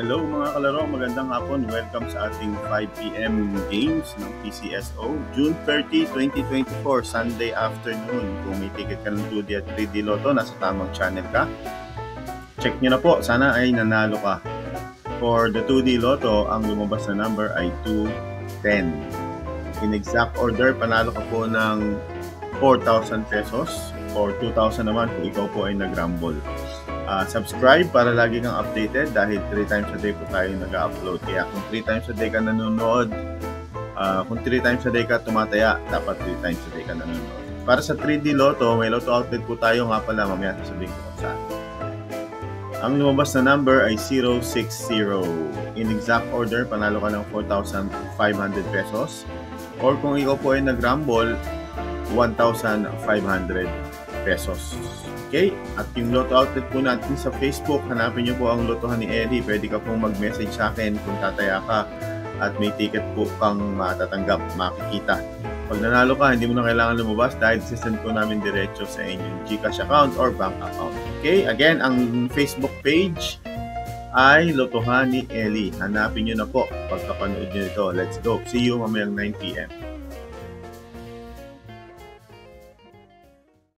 Hello mga kalaro, magandang hapon. Welcome sa ating 5 PM games ng PCSO. June 30, 2024, Sunday afternoon. Kung may ticket ka ng 2D at 3D Lotto, nasa tamang channel ka. Check nyo na po, sana ay nanalo ka. For the 2D Lotto, ang lumabas na number ay 210. In exact order, panalo ka po ng 4,000 pesos or 2,000 naman kung ikaw po ay nag-rumble. Subscribe para lagi kang updated dahil 3 times a day po tayo nag-upload. Kaya kung 3 times a day ka nanonood, kung 3 times a day ka tumataya, dapat 3 times a day ka nanonood. Para sa 3D Lotto, may Lotto outlet po tayo nga pala, mamaya sasabihin ko kung saan. Ang lumabas na number ay 060. In exact order, panalo ka ng 4,500 pesos. Or kung ikaw po ay nag-rumble, 1,500 pesos. Okay? At yung Lotto outlet po natin sa Facebook, hanapin nyo po ang Lotohan ni Ellie. Pwede ka pong mag-message sa akin kung tataya ka at may ticket po kang matatanggap, makikita. Pag nanalo ka, hindi mo na kailangan lumabas dahil sisend po namin diretso sa inyong GCash account or bank account. Okay? Again, ang Facebook page ay Lotohan ni Ellie. Hanapin nyo na po pagkapanood nyo ito. Let's go. See you mamayang 9 PM.